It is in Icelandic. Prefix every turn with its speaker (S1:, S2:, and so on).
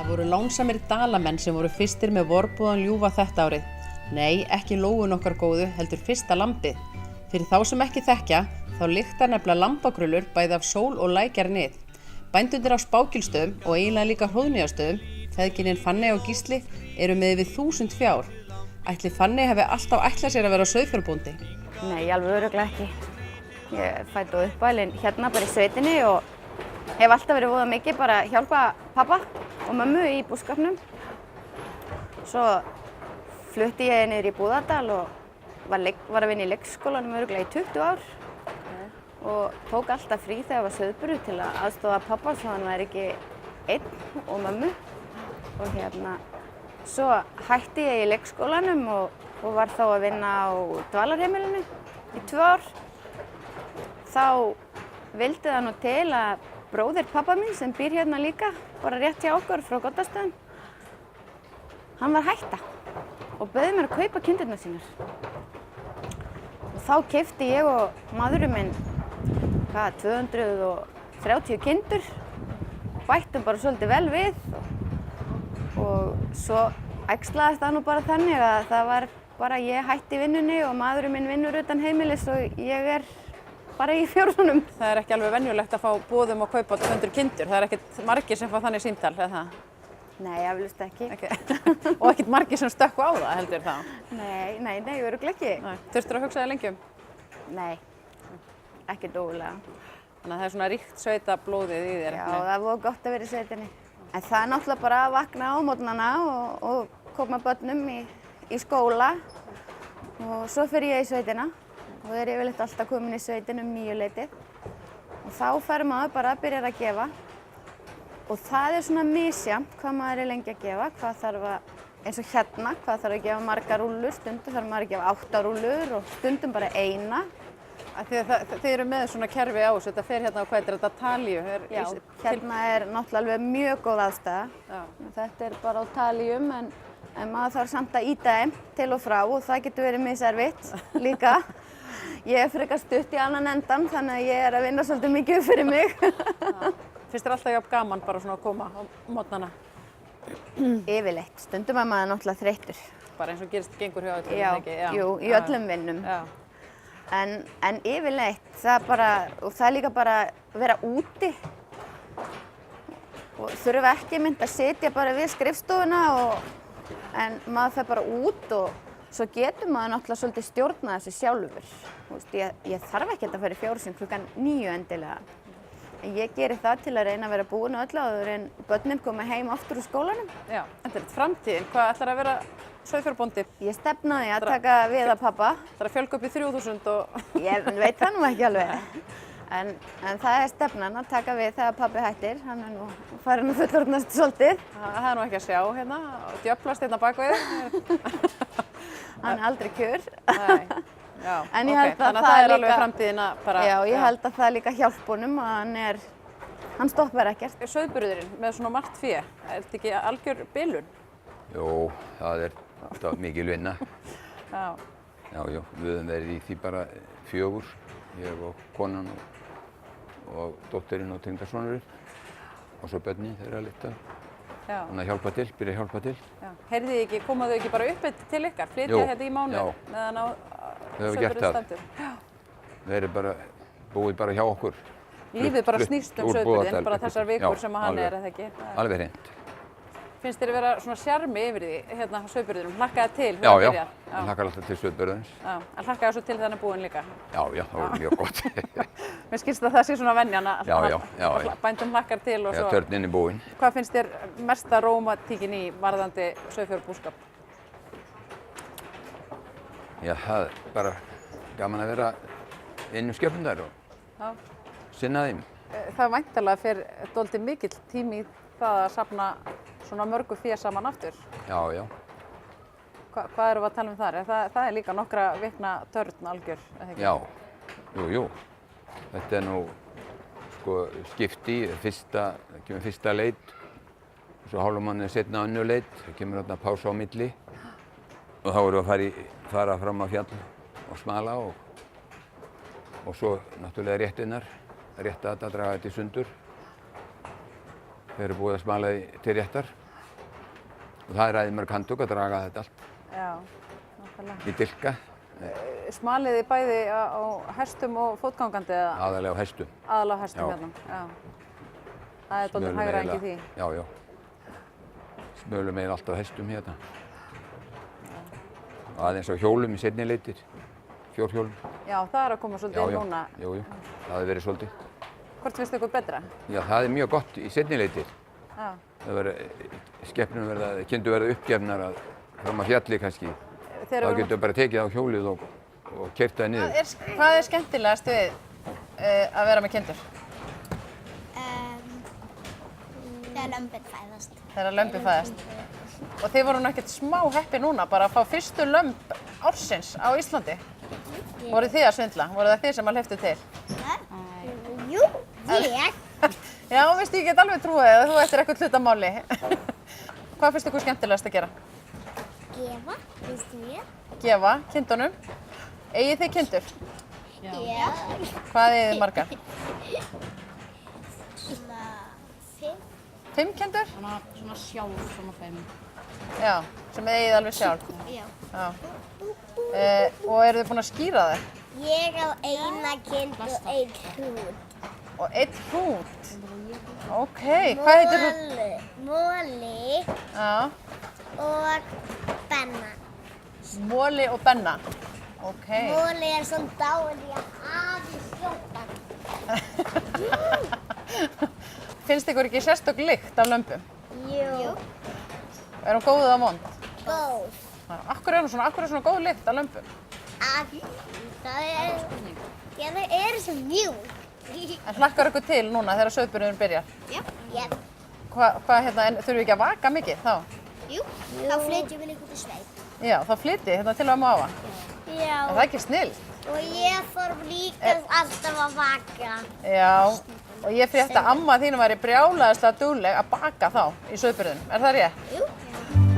S1: Það voru lánsamir dalamenn sem voru fyrstir með vorbúðan ljúfa þetta árið. Nei, ekki lóun okkar góðu, heldur fyrsta lambið. Fyrir þá sem ekki þekkja, þá lyktar nefnilega lambagrullur bæði af sól og lækjarnið. Bændundir á Spágilsstöðum og eiginlega líka Hróðnýjastöðum, feðginin Fanney og Gísli, eru með yfir 1000 fjár. Ætli Fanney hafi alltaf ætlað sér að vera sauðfjárbóndi?
S2: Nei, alveg örugglega ekki. Ég fædd og uppalin hérna bara í sveitinni og hef alltaf verið voða mikið bara að hjálpa pappa og mömmu í búskapnum. Svo flutti ég niður í Búðardal og var að vinna í leikskólanum örugglega í 20 ár. Og tók alltaf frí þegar var sauðburður til að aðstoða pappa svo hann væri ekki einn og mömmu. Og svo hætti ég í leikskólanum og var þá að vinna á dvalarheimilinu í 2 ár. Þá vildi það nú til að bróðir pappa mín sem býr hérna líka, bara rétt hjá okkur frá Goddastöðum, hann var að hætta og bauð mér að kaupa kindurnar sínar. Og þá keypti ég og maðurinn minn 230 kindur, bættum bara svolítið vel við og svo æxlaðist það nú bara þannig að það var bara ég hætti vinnunni og maðurinn minn vinnur utan heimilis og ég er bara í fjórðunum.
S1: Það er ekki alveg venjulegt að fá boðum og kaupa 200 kindur. Það er ekkert margir sem fá þannig símtal, eða það?
S2: Nei, eflaust ekki.
S1: Og ekkert margir sem stökkva á það, heldur það?
S2: Nei, örugglega ekki.
S1: Þurftirðu að hugsa þig lengi um?
S2: Nei, ekki dógulega.
S1: Þannig að það er svona ríkt sveitablóðið í þér.
S2: Já, það er voða gott að vera í sveitinni. En það er náttúrulega bara að vakna á morgnana og koma börnum í skóla og svo fer ég í sveitina. Og er yfirleitt alltaf komin í sveitin 9-leytið. Og þá fer maður bara að byrja að gefa. Og það er svona misjafnt hvað maður er lengi að gefa, hvað þarf að, eins og hérna, hvað þarf að gefa margar rúllur, stundum þarf maður að gefa 8 rúllur og stundum bara 1. Þið eru með svona kerfi á þessu, þetta fer hérna á hvað er þetta talíu? Já, hérna er náttúrulega alveg mjög góð aðstæða.
S1: Já.
S2: Þetta er bara á talíum en maður þarf samt að ýta þeim til og frá og það getur verið miservitt líka. Ég er frekar stutt í annan endan þannig að ég er að vinna svolítið mikið fyrir mig.
S1: Finnst þér alltaf jafn gaman bara svona að koma á morgnana?
S2: Yfirleitt, stundum er maður náttúrulega þreyttur.
S1: Bara eins og gengur hjá öllum, ekki?
S2: Já, jú, í öllum vinnum.
S1: Já.
S2: En yfirleitt, það er líka bara að vera úti og þurfa ekki mynd að sitja bara við skrifstofuna en maður fer bara út og svo getur maður náttúrulega svolítið stjórna þessu sjálfur. Ég þarf ekki að fara í fjórðsinn klukkan 9 endilega. En ég geri það til að reyna að vera búin á öllu áður en börnin koma heim aftur úr skólanum.
S1: Já, en þetta er framtíðin. Hvað ætlar að vera sauðfjárbóndi?
S2: Ég stefnaði að taka við að pappa.
S1: Það er að fjölga upp í 3000 og...
S2: Ég veit það nú ekki alveg. En það er stefnan að taka við þegar pappi hættir. Hann er nú farin að fullorðnast svolítið.
S1: Það er nú ekki að sjá hérna og djöflast hérna bak við.
S2: Hann er aldrei kjur.
S1: Nei. Já,
S2: en ég held að
S1: það er alveg framtíðin að bara...
S2: Já, ég held að það líka hjálp honum og hann stoppar ekkert.
S1: Sauðburðurinn með svona margt fé, er þetta ekki algjör bilun?
S3: Jó, það er alltaf mikil vinna.
S1: Já.
S3: Já, við höfum verið í því bara 4, ég og konan og dóttirinn og tengdasonurinn og svo börnin þeirra litla. Þannig að hjálpa til, byrja að hjálpa til.
S1: Heyrðu þið ekki, koma þau ekki bara upp til ykkar, flytja þetta í mánuð meðan á sauðburður stendur? Já.
S3: Þau eru bara búið bara hjá okkur.
S1: Lífið bara snýst sauðburðinn, bara þessar vikur sem hann er, eða ekki?
S3: Alveg hreint.
S1: Finnst þér vera svona sjarmi yfir því, hérna sauðburðinum, hlakkaði til þegar það byrjar?
S3: Já, hann hlakkar alltaf til sauðburðarins.
S1: Já, en hlakkaði svo til þegar hann er búinn líka?
S3: Já, það var mjög gott.
S1: Mér skilst að það sé svona venjan að bændum hlakkar til og svo...
S3: Já, törnin er búinn.
S1: Hvað finnst þér mesta rómantíkin í varðandi sauðfjárbúskap?
S3: Já, það er bara gaman að vera inn skepnundar og sinna þeim.
S1: Það væntanlega fer dálítið mikill tími í það að safna svona mörgu fé saman aftur.
S3: Já.
S1: Hvað erum við að tala um þar? Það er líka nokkra vikna törn algjör, eða ekki?
S3: Já, jú. Þetta er nú sko skipti, það kemur fyrsta leit, svo hálfum mánuði seinna önnur leit, það kemur þarna pása á milli og þá erum við að fara fram á fjall og smala og svo náttúrulega réttinnar, rétta þetta, draga þetta í sundur. Þau eru búið að smala því til réttar Og það er mörg handtök að draga þetta allt
S4: Já, nákvæmlega.
S3: í dilka,
S4: Smalið þið bæði á hestum og fótgangandi eða
S3: aðalega á hestum.
S4: aðalega á hestum
S3: Já.
S4: hérna? Já. Það er dálítið
S3: Smölum
S4: hægra engi
S3: eiginlega-
S4: því.
S3: Já, já. Smölum eiginlega alltaf á hestum hérna. Og aðeins á hjólum í seinni leitir, fjórhjólum.
S4: Já, það er að koma svolítið inn núna.
S3: Jú, jú, það hefur verið svolítið.
S4: Hvort finnst ykkur betra?
S3: Já, það er mjög gott í seinni leitir.
S4: Já.
S3: Skepnum kindur verða uppgefnar fram að fjalli kannski.
S4: Þegar
S3: Þá
S4: við
S3: getur bara tekið á hjólið og keyrt það niður.
S1: Hvað er skemmtilegast við að vera með kindur?
S5: Þegar lömbin fæðast.
S1: Þegar lömbin fæðast. Og þið voru nú ekkert smá heppi núna bara að fá fyrstu lömb ársins á Íslandi. Voruð þið að svindla? Voruð það þið sem að hleyptu til?
S5: Jú, ég.
S1: Já, veist ég get alveg trúið að þú ættir eitthvað hlutamáli. Hvað finnst ykkur skemmtilegast að gera?
S5: Gefa, finnst mér.
S1: Gefa kindunum. Eigið þið kindur?
S5: Já.
S1: Hvað eigið þið margar?
S5: Svona 5.
S1: 5 kindur?
S6: Svona sjálf, svona 5.
S1: Já, sem þið eigið alveg sjálf.
S5: Já.
S1: Já. Og eru þið búin að skýra þið?
S5: Ég á eina kind og einn hrút.
S1: Og 1 hrút. Ok, hvað heitir hrút?
S5: Móli
S1: Já,
S5: og Benna.
S1: Móli og Benna. Ok.
S5: Móli er svona dáin í að hafi skjótan.
S1: Finnst ykkur ekki sérstök lykt af lömbum?
S5: Jú.
S1: Er hún góð eða vond?
S5: Góð.
S1: Akkur er svona góð lykt af lömbum?
S5: Það er svo mjúk.
S1: En hlakkar ykkur til núna þegar sauðburðurinn byrjar?
S5: Já.
S1: Hvað hérna, þurfum við ekki að vaka mikið þá?
S5: Jú. Þá flytjum við líka út í sveit.
S1: Já, þá flytið hérna til að máfa.
S5: Já.
S1: Er það ekki snill?
S5: Og ég þarf líka alltaf að vaka.
S1: Já, og ég frétti að amma þín væri brjálæðislega dugleg að baka þá í sauðburðinum. Er það rétt?
S5: Jú.